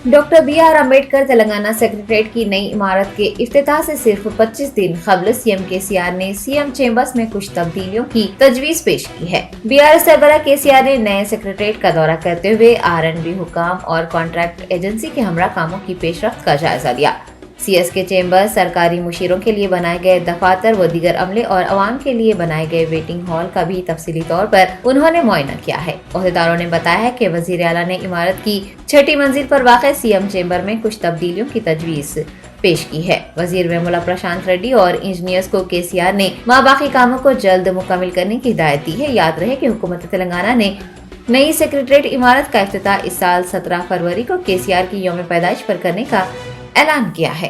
Doctor B R. Ambedkar Telangana secretariat की नई इमारत के इफ्तिताह से सिर्फ 25 दिन कबल सीएम केसीआर ने सीएम चेम्बर्स में कुछ तब्दीलियों की तजवीज पेश की है। बीआरएस सरबराह केसीआर ने नए सेक्रेटरीट का दौरा करते हुए आर&बी हुकाम और कॉन्ट्रैक्ट एजेंसी के हमरा कामों की पेशरफ्त का जायजा लिया। सीएस के चेम्बर, सरकारी मुशीरों के लिए बनाए गए दफातर व दीगर अमले और अवाम के लिए बनाए गए वेटिंग हॉल का भी तफसीली तौर पर उन्होंने मुआयना किया है। ओहदेदारों ने बताया है कि वजीर आला ने इमारत की 6ठी मंजिल पर वाक़ सीएम चेम्बर में कुछ तब्दीलियों की तजवीज़ पेश की है। वजीर वेमुला प्रशांत रेड्डी और इंजीनियर्स को केसीआर ने माबाकी कामों को जल्द मुकम्मिल करने की हिदायत दी है। याद रहे कि हुकूमत तेलंगाना ने नई सेक्रेटरीट इमारत का इफ्तिताह इस साल 17 फरवरी को केसीआर की यौम पैदाइश पर करने का ऐलान किया है।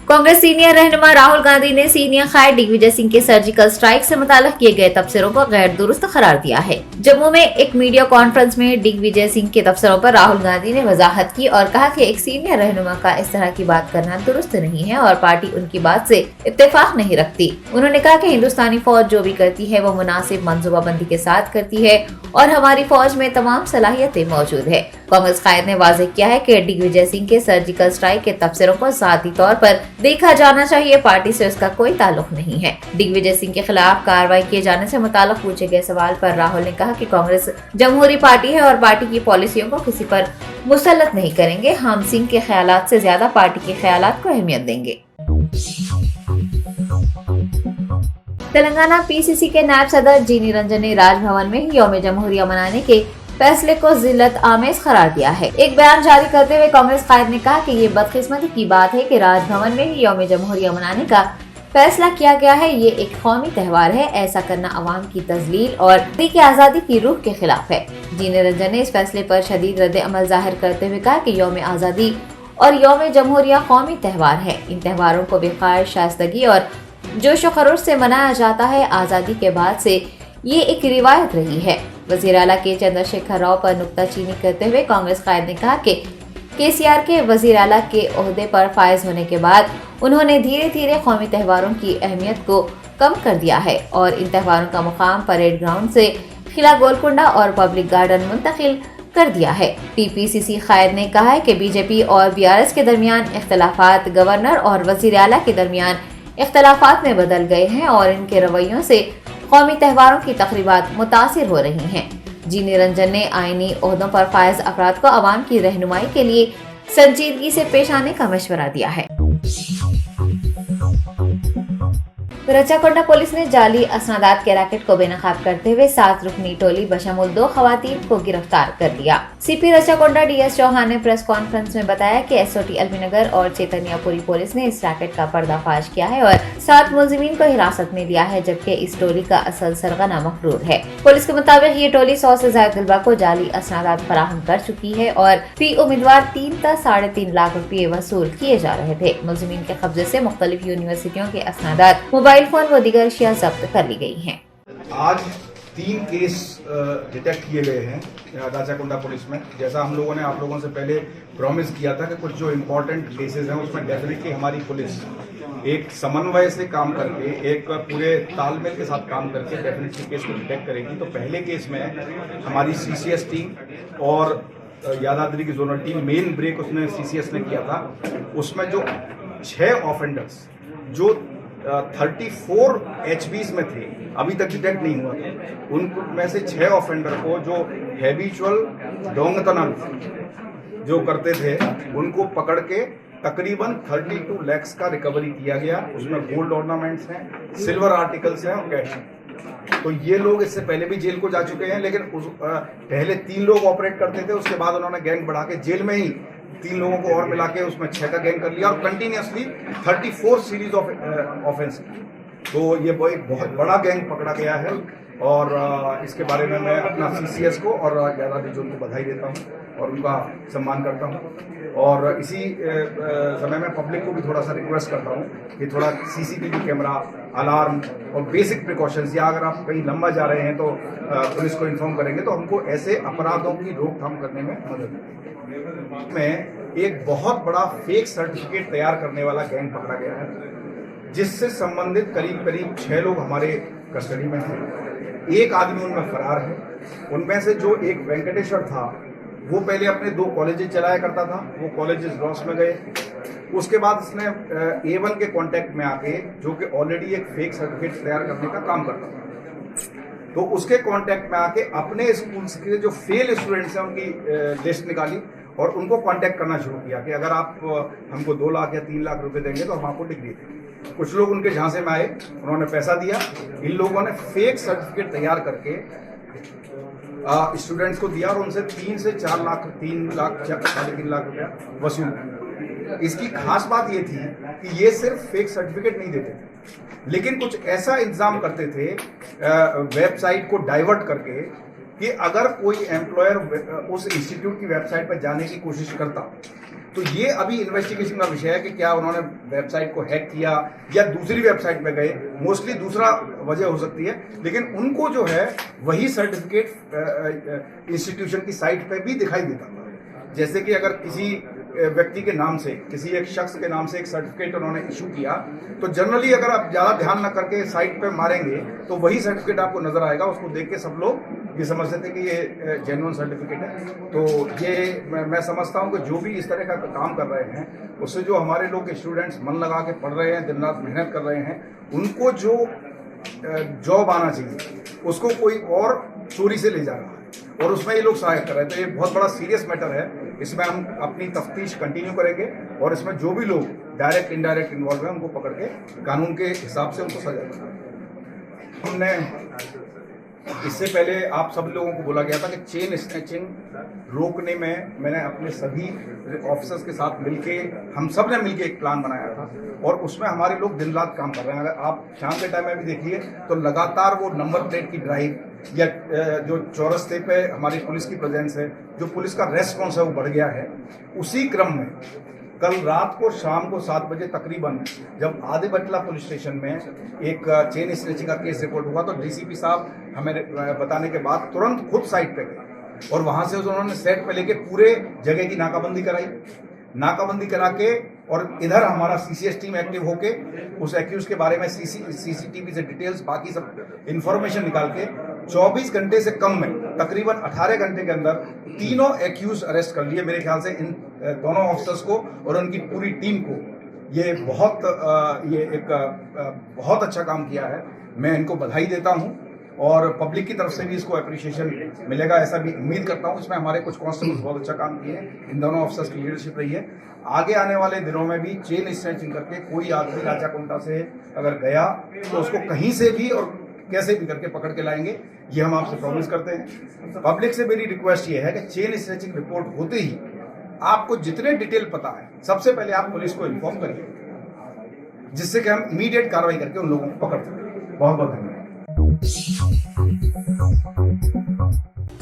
कांग्रेस सीनियर रहनुमा राहुल गांधी ने सीनियर कायद दिग्विजय सिंह के सर्जिकल स्ट्राइक से मुताल्लिक किए गए तबसरों को गैर दुरुस्त करार दिया है। जम्मू में एक मीडिया कॉन्फ्रेंस में दिग्विजय सिंह के तबसरों पर राहुल गांधी ने वजाहत की और कहा कि एक सीनियर रहनुमा का इस तरह की बात करना दुरुस्त नहीं है और पार्टी उनकी बात से इत्तेफाक नहीं रखती। उन्होंने कहा कि हिंदुस्तानी फौज जो भी करती है वो मुनासिब मंसूबाबंदी के साथ करती है और हमारी फौज में तमाम सलाहियतें मौजूद है। कांग्रेस कायद ने वाज़ेह किया है कि दिग्विजय सिंह के सर्जिकल स्ट्राइक के तबसरों को ज़ाती तौर पर देखा जाना चाहिए, पार्टी से उसका कोई ताल्लुक नहीं है। दिग्विजय सिंह के खिलाफ कार्रवाई किए जाने से मुताल्लिक पूछे गए सवाल पर राहुल ने कहा कि कांग्रेस जमहूरी पार्टी है और पार्टी की पॉलिसियों को किसी पर मुसल्लत नहीं करेंगे। हम सिंह के ख्यालात से ज्यादा पार्टी के ख्यालात को अहमियत देंगे। तेलंगाना पीसीसी के नायब सदर जी निरंजन ने राजभवन में ही यौम जमहूरिया मनाने के फैसले को जिल्लत आमेज करार दिया है। एक बयान जारी करते हुए कांग्रेस कायद ने कहा कि ये बदकिस्मती की बात है कि राजभवन में ही यौम जमहूरिया मनाने का फैसला किया गया है। ये एक कौमी त्यौहार है, ऐसा करना अवाम की तजलील और की आज़ादी की रूह के खिलाफ है। जी निरंजन ने इस फैसले पर शदीद रद्द अमल जाहिर करते हुए कहा कि यौम आज़ादी और यौम जमहूरिया कौमी त्यौहार है। इन त्यौहारों को बेखार, शाइस्तगी और जोश व खरोश से मनाया जाता है। आज़ादी के बाद से ये एक रिवायत रही है। वज़ीर आला के चंद्रशेखर राव पर नुक्ताचीनी करते हुए कांग्रेस कायद ने कहा कि केसीआर के वज़ीर आला के ओहदे पर फायज होने के बाद उन्होंने धीरे धीरे कौमी त्यौहारों की अहमियत को कम कर दिया है और इन त्यौहारों का मुकाम परेड ग्राउंड से किला गोलकुंडा और पब्लिक गार्डन मुंतकिल कर दिया है। टीपीसीसी कायद ने कहा है कि बीजेपी और बीआरएस के दरमियान इख्तलाफात गवर्नर और वज़ीर आला के दरमियान इख्तलाफात में बदल गए हैं और इनके रवैयों से कौमी त्यौहारों की तकरीबात मुतासिर हो रही हैं। जी निरंजन ने आईनी ओहदों पर फायज अफराद को अवाम की रहनुमाई के लिए संजीदगी से पेश आने का मशवरा दिया है। रचाकोंडा पुलिस ने जाली असनादात के रैकेट को बेनकाब करते हुए 7 रुकनी टोली बशमुल 2 खवातीन को गिरफ्तार कर लिया। सीपी रचाकोंडा डीएस चौहान ने प्रेस कॉन्फ्रेंस में बताया कि एसओटी एलबीनगर और चैतन्यपुरी पुलिस ने इस रैकेट का पर्दाफाश किया है और 7 मुलजिमीन को हिरासत में लिया है, जबकि इस टोली का असल सरगना मफरूर है। पुलिस के मुताबिक ये टोली 100 से ज्यादा तलबा को जाली असनादात फराहम कर चुकी है और फी उम्मीदवार 3 से 3.5 लाख रुपये वसूल किए जा रहे थे। मुलजिमीन के कब्जे से मुख्तलिफ यूनिवर्सिटियों के असनादात, मोबाइल फोन व दीगर अशिया जब्त कर ली गई हैं। आज 3 केस डिटेक्ट किए गए हैं राचाकोंडा पुलिस में। जैसा हम लोगों ने आप लोगों से पहले प्रॉमिस किया था कि कुछ जो इम्पोर्टेंट केसेस हैं उसमें डेफिनेटली हमारी पुलिस एक समन्वय से काम करके, एक पूरे तालमेल के साथ काम करके डेफिनेटली केस को डिटेक्ट करेगी। तो पहले केस में हमारी सीसीएस टीम और यादाद्री की जोनल टीम, मेन ब्रेक उसने सीसीएस ने किया था। उसमें जो 6 ऑफेंडर्स जो 34 एचबीज में थे, अभी तक डिटेक्ट नहीं हुआ था, उनमें से 6 ऑफेंडर को जो हैबिचुअल डोंगतनल जो करते थे उनको पकड़ के तकरीबन 32 लाख का रिकवरी किया गया। उसमें गोल्ड ऑर्नामेंट्स हैं, सिल्वर आर्टिकल्स हैं और कैश हैं। तो ये लोग इससे पहले भी जेल को जा चुके हैं, लेकिन पहले 3 लोग ऑपरेट करते थे, उसके बाद उन्होंने गैंग बढ़ा के जेल में ही 3 लोगों को और मिला के उसमें 6 का गैंग कर लिया और कंटिन्यूसली 34 सीरीज ऑफ ऑफेंस। तो ये एक बहुत बड़ा गैंग पकड़ा गया है और इसके बारे में मैं अपना सीसीएस को और यादाद्री जोन को बधाई देता हूँ और उनका सम्मान करता हूँ। और इसी समय में पब्लिक को भी थोड़ा सा रिक्वेस्ट करता हूँ कि थोड़ा सीसीटीवी कैमरा, अलार्म और बेसिक प्रिकॉशंस, या अगर आप कहीं लंबा जा रहे हैं तो पुलिस को इन्फॉर्म करेंगे तो हमको ऐसे अपराधों की रोकथाम करने में मदद मिलेगी। में एक बहुत बड़ा फेक सर्टिफिकेट तैयार करने वाला गैंग पकड़ा गया है, जिससे संबंधित करीब 6 लोग हमारे कस्टडी में हैं। एक आदमी उनमें फरार है। उनमें से जो एक वेंकटेश्वर था वो पहले अपने 2 कॉलेजेस चलाया करता था, वो कॉलेजेस लॉस में गए। उसके बाद इसने A1 के कांटेक्ट में आके, जो कि ऑलरेडी एक फेक सर्टिफिकेट तैयार करने का काम करता था, तो उसके कांटेक्ट में आके अपने स्कूल्स के जो फेल स्टूडेंट्स हैं उनकी लिस्ट निकाली और उनको कांटेक्ट करना शुरू किया कि अगर आप हमको 2 लाख या 3 लाख रुपए देंगे तो हम आपको डिग्री देंगे। कुछ लोग उनके झांसे में आए, उन्होंने पैसा दिया, इन लोगों ने फेक सर्टिफिकेट तैयार करके स्टूडेंट्स को दिया और उनसे 3 से 4 लाख, 3 लाख, 3.5 लाख रुपया वसूल किया। इसकी खास बात ये थी कि ये सिर्फ फेक सर्टिफिकेट नहीं देते थे, लेकिन कुछ ऐसा इंतजाम करते थे वेबसाइट को डाइवर्ट करके कि अगर कोई एम्प्लॉयर उस इंस्टीट्यूट की वेबसाइट पर जाने की कोशिश करता, तो ये अभी इन्वेस्टिगेशन का विषय है कि क्या उन्होंने वेबसाइट को हैक किया या दूसरी वेबसाइट पे गए। मोस्टली दूसरा वजह हो सकती है, लेकिन उनको जो है वही सर्टिफिकेट इंस्टीट्यूशन की साइट पे भी दिखाई देता था। जैसे कि अगर किसी व्यक्ति के नाम से, किसी एक शख्स के नाम से एक सर्टिफिकेट उन्होंने इशू किया, तो जनरली अगर आप ज़्यादा ध्यान न करके साइट पे मारेंगे तो वही सर्टिफिकेट आपको नजर आएगा। उसको देख के सब लोग ये समझते थे कि ये जेन्युइन सर्टिफिकेट है। तो ये मैं समझता हूँ कि जो भी इस तरह का काम कर रहे हैं, उससे जो हमारे लोग स्टूडेंट्स मन लगा के पढ़ रहे हैं, दिन रात मेहनत कर रहे हैं, उनको जो जॉब आना चाहिए उसको कोई और चोरी से ले जा रहा है और उसमें ये लोग सहायक कर रहे हैं। तो ये बहुत बड़ा सीरियस मैटर है। इसमें हम अपनी तफ्तीश कंटिन्यू करेंगे और इसमें जो भी लोग डायरेक्ट इनडायरेक्ट इन्वॉल्व हैं उनको पकड़ के कानून के हिसाब से उनको सजा देंगे। हमने इससे पहले आप सब लोगों को बोला गया था कि चेन स्नैचिंग रोकने में मैंने अपने सभी ऑफिसर्स के साथ मिलके, हम सब ने मिलके एक प्लान बनाया था और उसमें हमारे लोग दिन रात काम कर रहे हैं। अगर आप शाम के टाइम में भी देखिए तो लगातार वो नंबर प्लेट की ड्राइव या जो चौरस्ते पे हमारी पुलिस की प्रेजेंस है, जो पुलिस का रेस्पॉन्स है वो बढ़ गया है। उसी क्रम में कल रात को शाम को 7 बजे तकरीबन जब आदि बटला पुलिस स्टेशन में एक चेन स्नैचिंग का केस रिपोर्ट हुआ, तो डीसीपी साहब हमें बताने के बाद तुरंत खुद साइट पे गए और वहां से उन्होंने सेट पे लेके पूरे जगह की नाकाबंदी कराई। नाकाबंदी करा के और इधर हमारा सीसीएस टीम एक्टिव होके उस एक्यूज के बारे में सीसीटीवी से डिटेल्स, बाकी सब इंफॉर्मेशन निकाल के 24 घंटे से कम में तकरीबन 18 घंटे के अंदर तीनों एक्यूज अरेस्ट कर लिए। मेरे ख्याल से इन दोनों ऑफिसर्स को और उनकी पूरी टीम को ये बहुत अच्छा काम किया है। मैं इनको बधाई देता हूं और पब्लिक की तरफ से भी इसको अप्रिशिएशन मिलेगा, ऐसा भी उम्मीद करता हूं। इसमें हमारे कुछ कांस्टेबल्स बहुत अच्छा काम किए हैं, इन दोनों ऑफिसर्स की लीडरशिप रही है। आगे आने वाले दिनों में भी चेन स्नैचिंग करके कोई आदमी राजाकुंटा से अगर गया तो उसको कहीं से भी और कैसे भी करके पकड़ के लाएंगे, ये हम आपसे प्रॉमिस करते हैं। पब्लिक से मेरी रिक्वेस्ट ये है कि चेन स्नैचिंग रिपोर्ट होते ही आपको जितने डिटेल पता है सबसे पहले आप पुलिस को इन्फॉर्म करिए, जिससे कि हम इमीडिएट कार्रवाई करके उन लोगों को पकड़ सकें। बहुत बहुत धन्यवाद।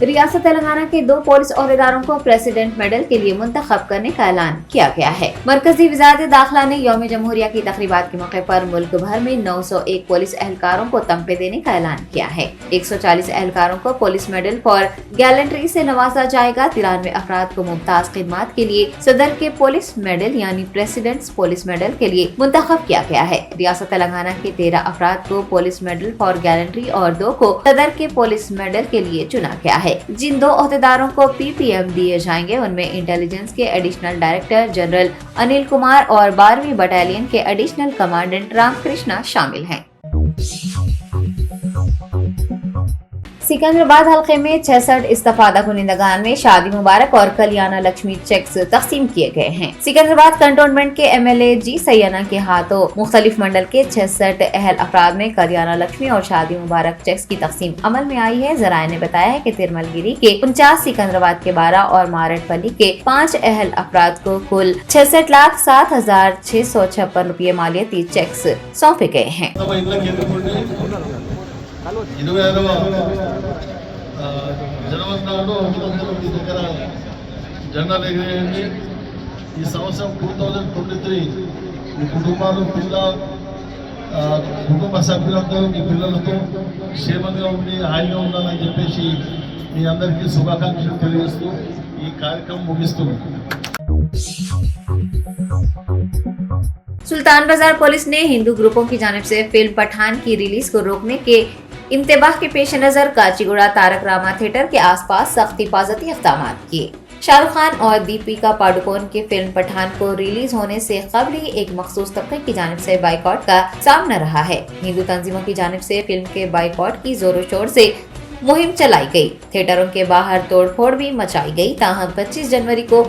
रियासत तेलंगाना के 2 पुलिस ओहदेदारों को प्रेसिडेंट मेडल के लिए मुंतखब करने का ऐलान किया गया है। मरकजी वजारत दाखिला ने यौम जमहूरिया की तकरीबात के मौके पर मुल्क भर में 901 पुलिस एहलकारों को तमगे देने का ऐलान किया है। 140 एहलकारों को पुलिस मेडल फॉर गैलेंट्री से नवाजा जाएगा। 93 अफराद को मुमताज खिदमात के लिए सदर के पुलिस मेडल यानी प्रेसिडेंट्स पुलिस मेडल के लिए मुंतखब किया गया है। रियासत तेलंगाना के 13 अफराद को पुलिस मेडल फॉर गैलेंट्री और 2 को सदर के पुलिस मेडल के लिए चुना गया है। जिन 2 ओहदेदारों को PPM दिए जाएंगे उनमें इंटेलिजेंस के additional director general Anil Kumar और 12वीं बटालियन के एडिशनल कमांडेंट रामकृष्णा शामिल हैं। सिकंदराबाद हल्के में 66 इस्तफादा कुनिंदगान में शादी मुबारक और कल्याणा लक्ष्मी चेक्स तकसीम किए गए हैं। सिकंदराबाद कंटोनमेंट के MLA जी सैयना के हाथों मुख्तलिफ मंडल के 66 अहल अफराद में कल्याणा लक्ष्मी और शादी मुबारक चेक्स की तकसीम अमल में आई है। जराये ने बताया है कि तिरमलगिरी के 49, सिकंदराबाद के 12 और मारेटपल्ली के 5 अहल अफराद को कुल 66,07,656 रुपये मालियती चेक्स सौंपे गए हैं। 25వ జనవరి నాడు మీరందరూ మీ దగ్గర జెండాలు ఎగిరేయండి. ఈ సంవత్సరం 2023 మీ కుటుంబాలు కుటుంబ సభ్యులతో మీ పిల్లలతో క్షేమంగా ఉండి హాయిగా ఉండాలని చెప్పేసి మీ అందరికీ శుభాకాంక్షలు తెలియజేస్తూ ఈ కార్యక్రమం ముగిస్తున్నాం. सुल्तान बाजार पुलिस ने हिंदू ग्रुपों की जानिब से फिल्म पठान की रिलीज को रोकने के इंतबाह के पेश नजर काचीगुड़ा तारक रामा थिएटर के आसपास सख्त हिफाजती इक़दाम किए। शाहरुख खान और दीपिका पादुकोण की फिल्म पठान को रिलीज होने से कबल ही एक मखसूस तबके की जानिब से बाइकॉट का सामना रहा है। हिंदू तंजीमों की जानिब से फिल्म के बाइकॉट की जोरों शोर से मुहिम चलाई गई। थिएटरों के बाहर तोड़फोड़ भी मचाई गई। ताहम 25 जनवरी को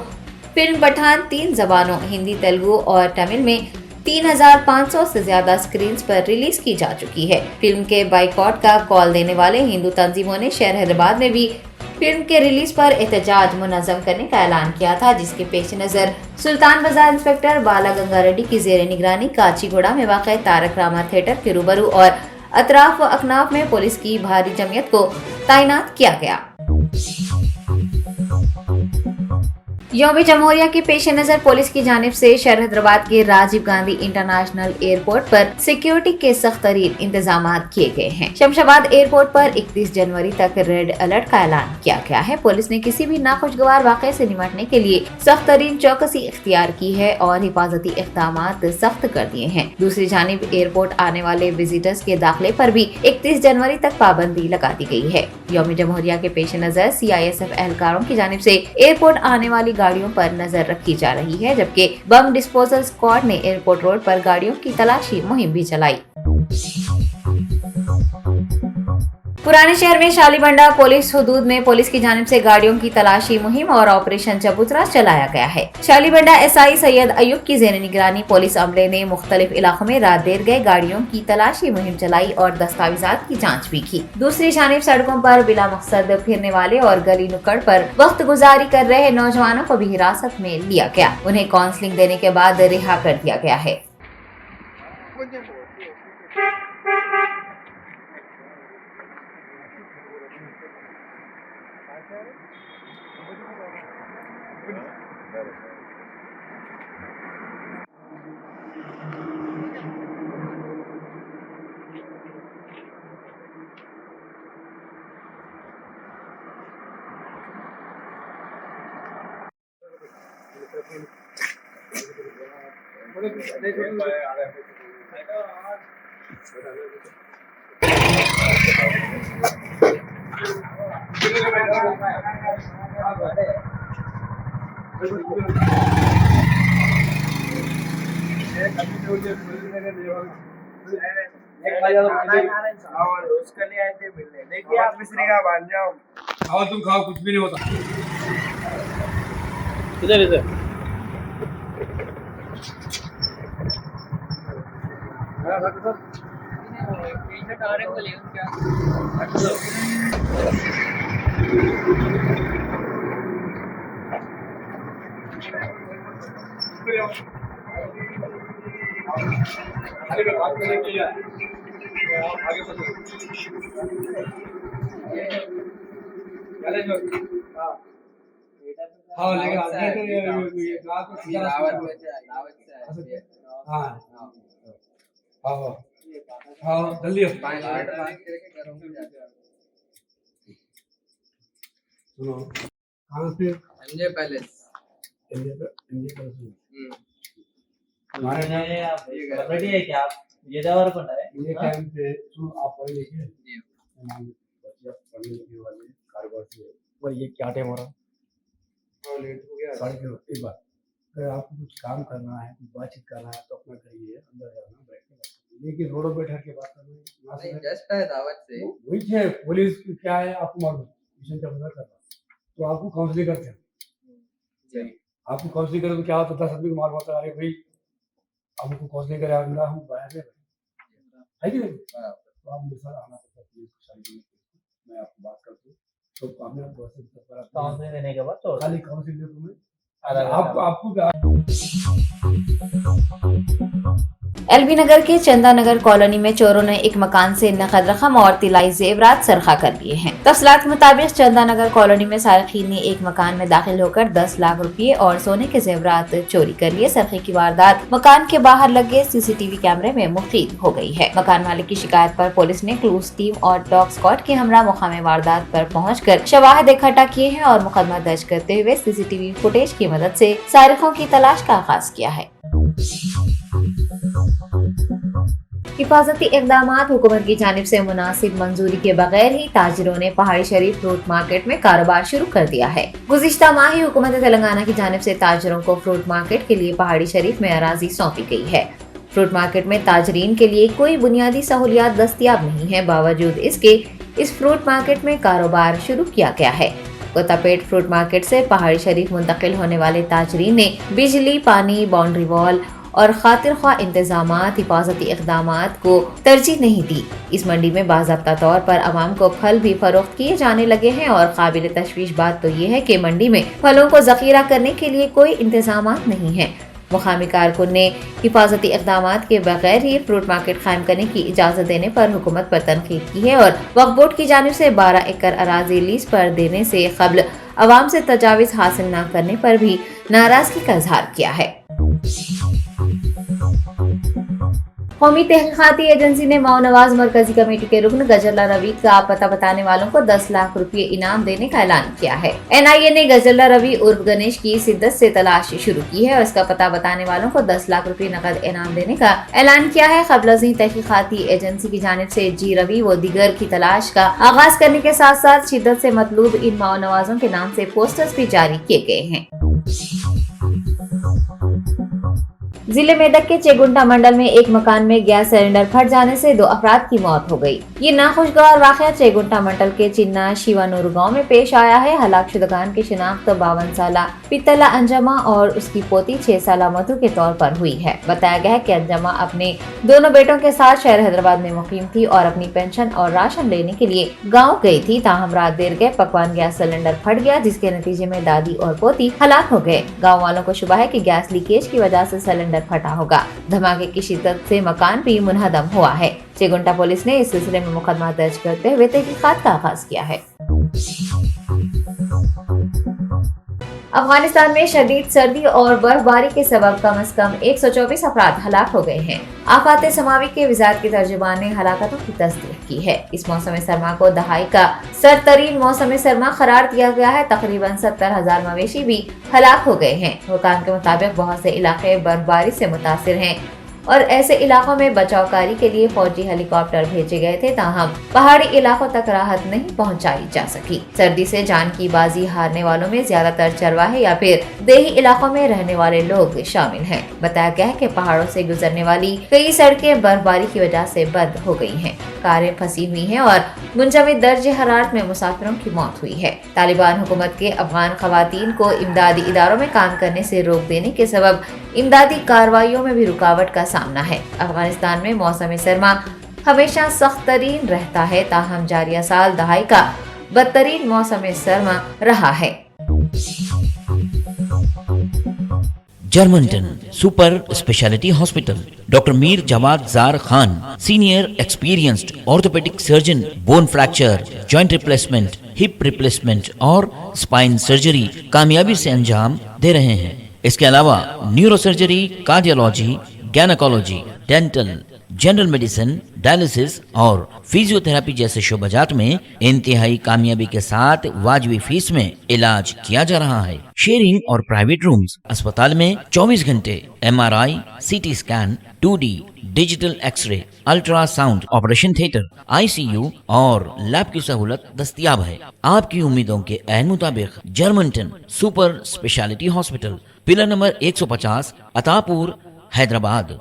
फिल्म पठान 3 जबानों हिंदी, तेलुगु और तमिल में 3500 से ज्यादा स्क्रीन्स पर रिलीज की जा चुकी है। फिल्म के बाइकॉट का कॉल देने वाले हिंदू तंजीमों ने शहर हैदराबाद में भी फिल्म के रिलीज पर एहतजाज मुनज़्ज़म करने का ऐलान किया था, जिसके पेश नजर सुल्तान बाजार इंस्पेक्टर बाला गंगा रेड्डी की जेर निगरानी काचीगुड़ा में वाक़ तारक रामा थिएटर के रूबरू और अतराफ व अकनाफ में पुलिस की भारी जमयत को तैनात किया गया। यौम जमहूरिया के पेश नजर पुलिस की जानिब से शहर हैदराबाद के राजीव गांधी इंटरनेशनल एयरपोर्ट पर सिक्योरिटी के सख्त तरीन इंतजाम किए गए हैं। शमशाबाद एयरपोर्ट पर 31 जनवरी तक रेड अलर्ट का ऐलान किया गया है। पुलिस ने किसी भी नाखुशगवार वाक़े से निपटने के लिए सख्त तरीन चौकसी इख्तियार की है और हिफाजती इक़दाम सख्त कर दिए हैं। दूसरी जानिब एयरपोर्ट आने वाले विजिटर्स के दाखिले पर भी 31 जनवरी तक पाबंदी लगा दी गई है। यौम जमहूरिया के पेश नजर CISF एहलकारों की जानिब से एयरपोर्ट आने वाली गाड़ियों पर नजर रखी जा रही है, जबकि बम डिस्पोजल स्क्वाड ने एयरपोर्ट रोड पर गाड़ियों की तलाशी मुहिम भी चलाई। पुराने शहर में शालीबंडा पुलिस हुदूद में पुलिस की जानिब से गाड़ियों की तलाशी मुहिम और ऑपरेशन चबूतरा चलाया गया है। शालीबंडा SI सैयद अयूब की जेर निगरानी पुलिस अमले ने मुख्तलिफ इलाकों में रात देर गए गाड़ियों की तलाशी मुहिम चलाई और दस्तावेजात की जांच भी की। दूसरी जानिब सड़कों पर बिला मकसद फिरने वाले और गली नुक्कड़ पर वक्त गुजारी कर रहे नौजवानों को भी हिरासत में लिया गया। उन्हें काउंसलिंग देने के बाद रिहा कर दिया गया है। उसके लिए आए थे मिलने। देखिए आप मिस्त्री का बन जाओ, खाओ तुम खाओ, कुछ भी नहीं होता। इधर इधर बात करने के लिए आगे बढ़ो। हाँ लेकिन आगे तो ये रात को सीधा हाँ हाँ जल्दी सुनो कहाँ से एमजे पैलेस हमारे ये रेडी है क्या आप? ये दवर कौन है? ये टाइम पे सुनो आप पढ़े लिखे बच्चे पढ़ने लिखने वाले कारोबार से और ये क्या टाइम हो रहा लेट हो गया 3:30 एक बार अगर आपको कुछ काम करना है कुछ बातचीत करना है तो अपना करिए अंदर जाना बैठना लेकिन रोडों पे ठहर के बात करना नहीं जस्ट है दावत से वही है पुलिस क्या है आपको मालूम मिशन का पता करना तो आपको काउंसलिंग करते हैं आपको काउंसलिंग करें तो क्या होता है 10 आदमी को मालूम होता है अरे भाई हमको काउंसलिंग करे अंदर हम बाहर से है कि नहीं तो आप मेरे साथ आना पड़ता है पुलिस को मैं आपको बात करता हूँ तो आपने प्रोसेस पर काउंसलिंग देने के बाद तो खाली काउंसलिंग दे तुम्हें आपको LB नगर के चंदा नगर कॉलोनी में चोरों ने एक मकान से नकद रकम और तिलाई जेवरात सरखा कर लिए हैं। तफसीलात के मुताबिक चंदा नगर कॉलोनी में सारिकीन ने एक मकान में दाखिल होकर 10 लाख रुपए और सोने के जेवरात चोरी कर लिए। सरखे की वारदात मकान के बाहर लगे CCTV कैमरे में मुख्तीद हो गई है। मकान मालिक की शिकायत पर पुलिस ने क्लूज टीम और डॉग स्क्वाड के हमरा मुकाम वारदात पर पहुँचकर शवाहिद इकट्ठा किए हैं और मुकदमा दर्ज करते हुए CCTV फुटेज की मदद से सारिकों की तलाश का आगाज किया है। हिफाजती इक़दामात हुकूमत की जानिब से मुनासिब मंजूरी के बगैर ही ताजिरों ने पहाड़ी शरीफ फ्रूट मार्केट में कारोबार शुरू कर दिया है। गुज़िश्ता माह ही हुकूमत तेलंगाना की जानिब से ताजिरों को फ्रूट मार्केट के लिए पहाड़ी शरीफ में अराजी सौंपी गई है। फ्रूट मार्केट में ताजरीन के लिए कोई बुनियादी सहूलियात दस्तयाब नहीं है, बावजूद इसके इस फ्रूट मार्केट में कारोबार शुरू किया गया है। कोतापेट फ्रूट मार्केट से पहाड़ी शरीफ मुंतकिल होने वाले ताजरीन ने बिजली, पानी, बाउंड्री वॉल और खातिर ख्वाह इंतजामात, हिफाजती इक़दामात को तरजीह नहीं दी। इस मंडी में बाज़ाब्ता तौर पर अवाम को फल भी फरोख्त किए जाने लगे हैं और काबिल तशवीश बात तो ये है कि मंडी में फलों को ज़ख़ीरा करने के लिए कोई इंतजामात नहीं है। मुक़ामी कारकुन ने हिफाजती इक़दामात के बगैर ही फ्रूट मार्केट कायम करने की इजाज़त देने पर हुकूमत पर तनकीद की है और वक्फ बोर्ड की जानिब से 12 एकड़ अराज़ी लीज पर देने से क़ब्ल अवाम से तजावीज़ हासिल न करने पर भी नाराज़गी का इज़हार किया है। कौमी तहक़ीक़ाती एजेंसी ने माओ नवाज मरकजी कमेटी के रुकन गजरला रवी का पता बताने वालों को 10 लाख रुपए इनाम देने का ऐलान किया है। NIA ने गजरला रवी उर्फ गणेश की शिद्दत से तलाश शुरू की है और इसका पता बताने वालों को 10 लाख रुपए नकद इनाम देने का ऐलान किया है। क़ब्ल तहक़ीक़ाती एजेंसी की जानिब से जी रवी व दीगर की तलाश का आगाज करने के साथ साथ शिद्दत से मतलूब इन माओ नवाजों के नाम से पोस्टर्स भी जारी किए गए हैं। जिले मेदक के चेगुंटा मंडल में एक मकान में गैस सिलेंडर फट जाने से 2 अफराद की मौत हो गई। ये नाखुशगवार वाक़या चेगुंटा मंडल के चिन्ना शिवानूर गांव में पेश आया है। हलाक शुदगान की शिनाख्त 52 साला पितला अंजमा और उसकी पोती 6 साला मधु के तौर पर हुई है। बताया गया है कि अंजमा अपने दोनों बेटों के साथ शहर हैदराबाद में मुकीम थी और अपनी पेंशन और राशन लेने के लिए गाँव गयी थी। ताहम रात देर गए पकवान गैस सिलेंडर फट गया, जिसके नतीजे में दादी और पोती हलाक हो गए। गाँव वालों को शुबा है कि गैस लीकेज की वजह से सिलेंडर फटा होगा। धमाके की शिद्दत से मकान भी मुनहदम हुआ है। चेगुंटा पुलिस ने इस सिलसिले में मुकदमा दर्ज करते हुए तहकीकात का आगाज किया है। अफगानिस्तान में शदीद सर्दी और बर्फबारी के सबब कम से कम 124 अफराद हलाक हो गए हैं। आफात समावी के वज़ारत के तर्जुमान ने हलाकतों की तस्दीक की है। इस मौसम सरमा को दहाई का सरतरीन मौसम सरमा करार दिया गया है। तकरीबन 70,000 मवेशी भी हलाक हो गए हैं। हुकाम के मुताबिक बहुत से इलाके बर्फबारी से मुतासिर हैं और ऐसे इलाकों में बचावकारी के लिए फौजी हेलीकॉप्टर भेजे गए थे, ताहम पहाड़ी इलाकों तक राहत नहीं पहुंचाई जा सकी। सर्दी से जान की बाजी हारने वालों में ज्यादातर चरवाहे या फिर देही इलाकों में रहने वाले लोग शामिल हैं। बताया गया है कि पहाड़ों से गुजरने वाली कई सड़कें बर्फबारी की वजह से बंद हो गई हैं, कारें फंसी हुई हैं और मुंजमद दर्जे हरारत में मुसाफिरों की मौत हुई है। तालिबान हुकूमत के अफगान खवातीन को इमदादी इदारों में काम करने से रोक देने के सबब इमदादी कार्रवाइयों में भी रुकावट का सामना है। अफगानिस्तान में मौसम सरमा हमेशा सख्त तरीन रहता है, ताहम जारिया साल दहाई का बदतरीन मौसम सरमा रहा है। Germanton super speciality hospital, doctor Mir Jawad Zar Khan, senior experienced orthopaedic surgeon, bone fracture, joint replacement, hip replacement और स्पाइन सर्जरी कामयाबी से अंजाम दे रहे हैं। इसके अलावा neuro surgery, cardiology, gynaecology, dental, general medicine, dialysis और फिजियोथेरेपी जैसे शोबाजात में इंतहाई कामयाबी के साथ वाजिबी फीस में इलाज किया जा रहा है। शेयरिंग और प्राइवेट रूम्स, अस्पताल में 24 घंटे MRI, CT scan, 2D digital x ray, ultrasound, operation theatre, ICU और लैब की सहूलत दस्तयाब है। आपकी उम्मीदों के ऐन मुताबिक Germanton super speciality hospital, pillar number 150, Attapur, Hyderabad.